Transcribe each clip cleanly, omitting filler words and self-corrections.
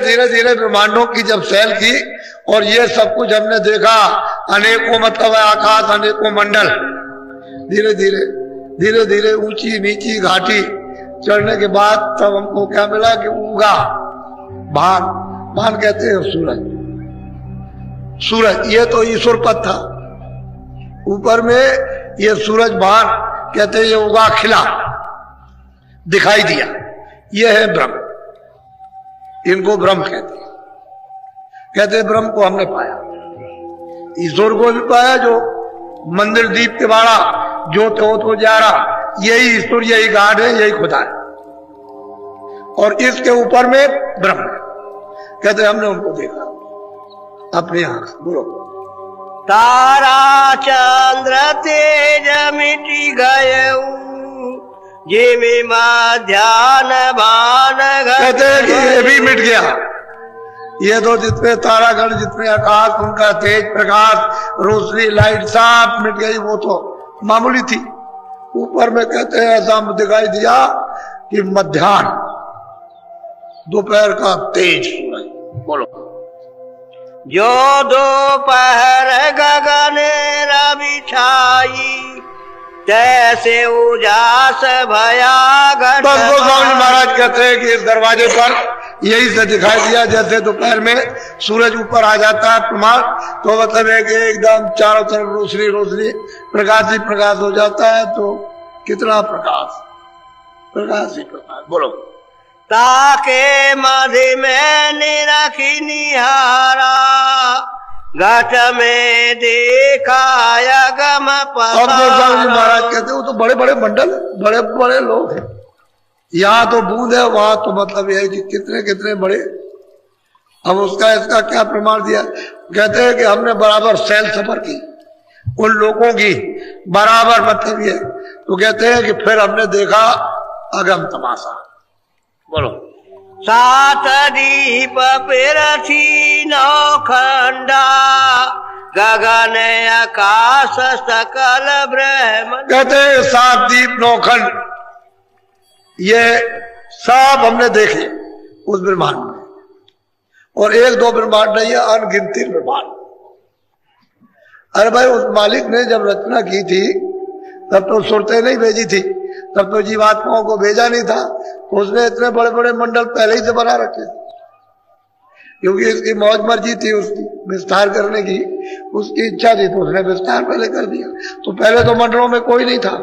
धीरे धीरे धीरे ब्रह्मांडों की जब सैल की और ये सब कुछ हमने देखा, अनेकों मतलब आकाश, अनेकों मंडल, धीरे धीरे धीरे धीरे ऊंची नीची घाटी चढ़ने के बाद तब हमको क्या मिला कि उगा भान, भान कहते हैं सूरज, सूरज ये तो ईश्वर पद था, ऊपर में ये सूरज भान कहते हैं, ये उगा खिला दिखाई दिया, ये है ब्रह्म, इनको ब्रह्म कहते हैं ब्रह्म को हमने पाया, ईश्वर को भी पाया, जो मंदिर दीप के बाड़ा जो तो जा रहा, यही ईश्वर, यही गाड है, यही खुदा है, और इसके ऊपर में ब्रह्म है, कहते हमने उनको देखा अपनी आंख से। बोलो। तारा चंद्र तेज मिटी गए, जिमी ध्यान भान, कहते हैं कि ये भी मिट गया, ये तो जितने तारागण, जितने आकाश, उनका तेज प्रकाश, रोशनी, लाइट सब मिट गई, वो तो मामूली थी। ऊपर में कहते हैं ऐसा दिखाई दिया कि मध्याह्न, दोपहर का तेज सूरज। बोलो। जो दोपहर गगन रवि छाई, तैसे उजास भया घट। बस गोस्वामी महाराज कहते हैं कि इस दरवाजे पर यही से दिखाई दिया, जैसे दोपहर में सूरज ऊपर आ जाता है प्रमाण, तो मतलब है कि एकदम चारों तरफ रोशनी रोशनी, प्रकाश ही प्रकाश हो जाता है। तो कितना प्रकाश, प्रकाश ही प्रकाश। बोलो। ताके मधि में निरखी निहारा, घट में दिखाया गम पसारा। अब गोस्वामी महाराज कहते वो तो बड़े बड़े मंडल, बड़े बड़े लोग हैं, यहाँ तो बूंद है, वहां तो मतलब यह है कि कितने कितने बड़े। अब उसका इसका क्या प्रमाण दिया, कहते हैं कि हमने बराबर सैल सफर की उन लोगों की, बराबर मतलब ये, तो कहते हैं कि फिर हमने देखा अगम तमाशा। बोलो। सात दीप पिरथी नौखंडा, गगन आकाश सकल ब्रह्म। कहते हैं सात दीप नौखंड, ये सब हमने देखे उस ब्रह्मांड में, और एक दो ब्रह्मांड नहीं है, अनगिनती ब्रह्मांड। अरे भाई, उस मालिक ने जब रचना की थी तब तो सुरतें नहीं भेजी थी, तब तो जीवात्माओं को भेजा नहीं था, तो उसने इतने बड़े बड़े मंडल पहले ही से बना रखे थे, क्योंकि इसकी मौज मर्जी थी उसकी विस्तार करने की, उसकी इच्छा थी, तो उसने विस्तार पहले कर दिया। तो पहले तो मंडलों में कोई नहीं था,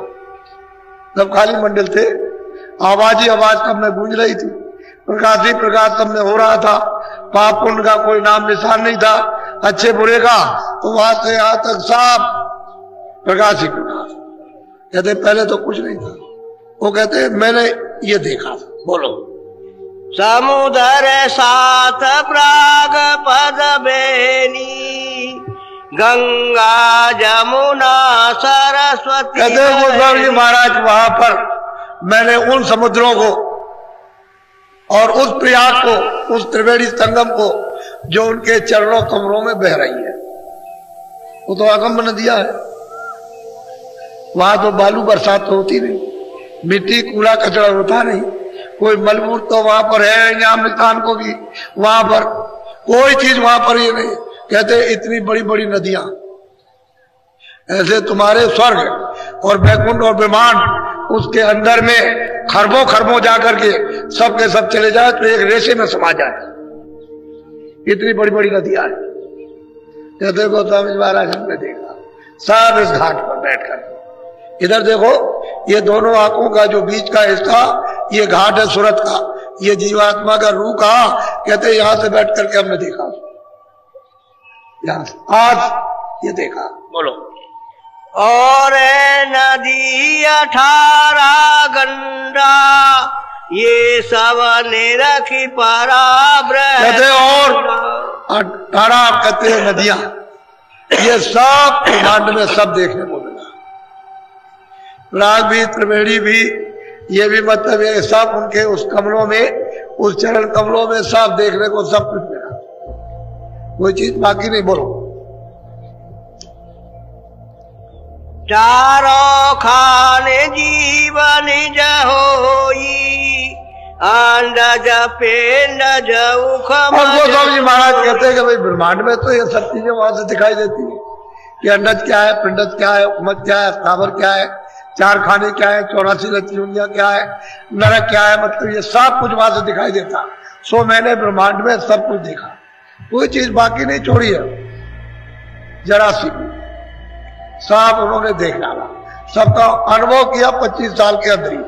तब खाली मंडल थे, आवाज ही आवाज सब में गूंज रही थी, प्रकाश ही प्रकाश सब में हो रहा था, पाप पुण्य का कोई नाम निशान नहीं था, अच्छे बुरे का, तो वहां से यहां तक सब प्रकाश ही प्रकाश। कहते पहले तो कुछ नहीं था, वो कहते मैंने ये देखा। बोलो। समुद्र सात प्राग पद बेनी, गंगा जमुना सरस्वती। कहते गोस्वामी महाराज वहां पर मैंने उन समुद्रों को और उस प्रयाग को, उस त्रिवेणी संगम को, जो उनके चरणों कमरों में बह रही है, वो तो अगम नदियां है, वहां तो बालू बरसात तो होती नहीं, मिट्टी कूड़ा कचरा होता नहीं, कोई मलबूर तो वहां पर है, यहाँ मिल्तान को भी वहां पर कोई चीज वहां पर ये नहीं। कहते इतनी बड़ी बड़ी नदियां, ऐसे तुम्हारे स्वर्ग और बैकुंठ और ब्रह्मांड, उसके अंदर में खरबों खरबों जाकर के सब के सब चले जाए तो एक रेशे में समा जाए, इतनी बड़ी बड़ी नदियां हैं। कहते गोस्वामी महाराज हमने देखा सब इस घाट पर बैठकर। इधर देखो, ये दोनों आंखों का जो बीच का हिस्सा, ये घाट है सूरत का, ये जीवात्मा का रूह का। कहते यहां से बैठ करके हमने देखा, यहां से आज ये देखा। बोलो। और नदी 18 गंडा, ये सब निरखी पराब्रह्म। कहते और 18 कहते हैं नदियां, ये सब ब्रह्मांड में सब देखने को मिला, प्राग भी, त्रिवेणी भी, ये भी मतलब ये सब उनके उस कमलों में, उस चरण कमलों में सब देखने को सब कुछ मिला, कोई चीज बाकी नहीं। बोलो। चारों खाने जीवन जहोई, अंडज पिंडज उखम। और गोस्वामी जी महाराज कहते हैं कि भाई ब्रह्मांड में तो ये सब चीजें वहां से दिखाई देती है कि अंडज क्या है, पिंडज क्या है, उखमत क्या है, स्थावर क्या है, चार खाने क्या है, 84 लक्ष्मियां क्या है, नरक क्या है, मतलब ये सब कुछ वहां से दिखाई देता। सो मैंने ब्रह्मांड में सब कुछ देखा, कोई चीज बाकी नहीं छोड़ी है, जरा सी सब उन्होंने देख डाला, सबका अनुभव किया 25 साल के अंदर ही।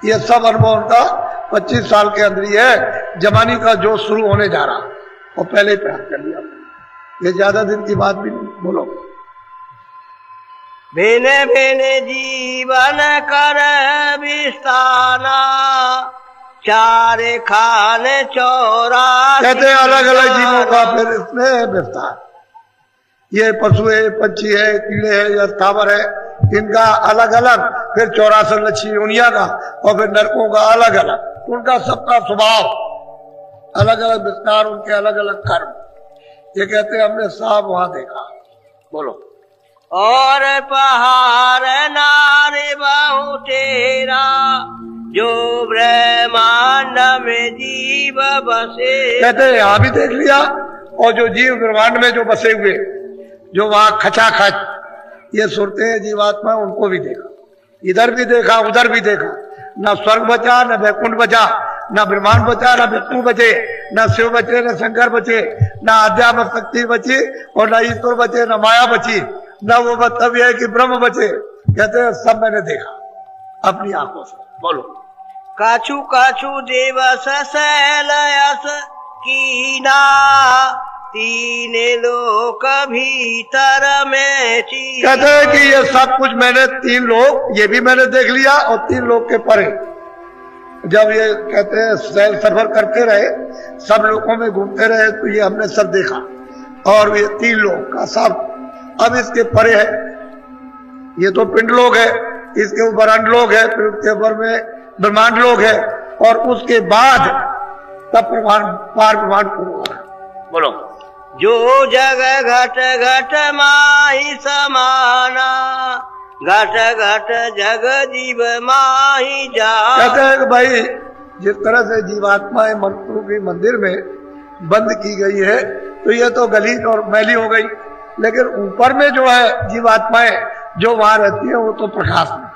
ये सब अनुभव उनका 25 साल के अंदर ही है। जमानी का जो शुरू होने जा रहा वो पहले ही प्राप्त कर लिया। ये ज्यादा दिन की बात भी नहीं। बोलो। भिन्न भिन्न जीवन कर विस्ताना, चार खान 84। कहते हैं अलग अलग जीवों का फिर इसमें विस्तार। ये पशु है, पंछी है, कीड़े है या स्थावर है, इनका अलग अलग, फिर 84 लक्ष्मी योनिया का, और फिर नरकों का अलग अलग, उनका सबका स्वभाव अलग अलग विस्तार, उनके अलग अलग कर्म। ये कहते हैं हमने सब वहां देखा। बोलो। और पहाड़ नारे बहु तेरा, जो ब्रह्मांड में जीव बसे। कहते हैं यहां भी देख लिया, और जो जीव ब्रह्मांड में जो बसे हुए, जो वहां खचाखच ये सुरते हैं जीवात्मा, उनको भी देखा। इधर भी देखा, उधर भी देखा। न स्वर्ग बचा, न वैकुंठ बचा, न ब्रह्मांड बचा, न विष्णु बचे, न शिव बचे, न शंकर बचे, न अध्यात्म शक्ति बची, और न ईश्वर बचे, न माया बची, न वो मतलब है कि ब्रह्म बचे। कहते हैं सब मैंने देखा अपनी आंखों से। बोलो। काछु काछु देवस शैलयस कीना, तीन लोक भीतर में ची। कहते हैं कि ये सब कुछ मैंने 3 लोक, ये भी मैंने देख लिया, और 3 लोक के परे जब ये कहते हैं सैर सफर करते रहे, सब लोगों में घूमते रहे, तो ये हमने सब देखा। और ये 3 लोक का सब अब इसके परे है। ये तो पिंड लोक है, इसके ऊपर अंड लोक है, फिर उसके ऊपर में ब्रह्मांड लोक है, और उसके बाद तब पार ब्रह्मांड पूर्ण होगा। बोलो। जो जग घट घट माही समाना, घट घट जग जीव माही जा। कहते हैं कि भाई जिस तरह से जीवात्माएं मंत्रों की मंदिर में बंद की गई है, तो ये तो गलीच और मैली हो गई, लेकिन ऊपर में जो है जीवात्माएं जो वहां रहती है, वो तो प्रकाश में,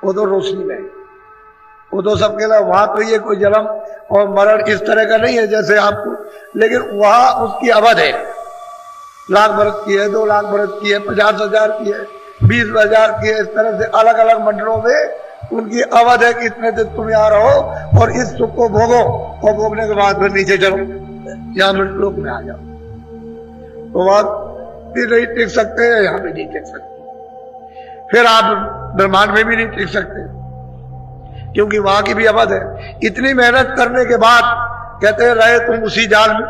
वो तो रोशनी में, वो तो सबके लिए वहां तो ये कोई जन्म और मरण इस तरह का नहीं है जैसे आपको, लेकिन वहां उसकी अवध है, 1 लाख बरस की है, 2 लाख बरस की है, 50,000 की है, 20,000 की है। इस तरह से अलग अलग मंडलों में उनकी अवध है कि इतने दिन तुम यहाँ रहो और इस सुख को भोगो, और भोगने के बाद फिर नीचे चलो, यहाँ मृतलोक में आ जाओ। तो वहां भी नहीं टिक सकते, यहाँ भी नहीं टिक सकते, फिर आप ब्रह्मांड में भी नहीं टिक सकते, क्योंकि वहां की भी अवध है। इतनी मेहनत करने के बाद कहते रहे तुम उसी जाल में,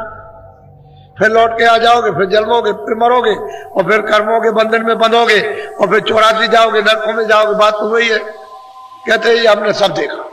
फिर लौट के आ जाओगे, फिर जन्मोगे, फिर मरोगे, और फिर कर्मों के बंधन में बंधोगे, और फिर 84 जाओगे, नरकों में जाओगे। बात तो वही है। कहते हैं ये हमने सब देखा।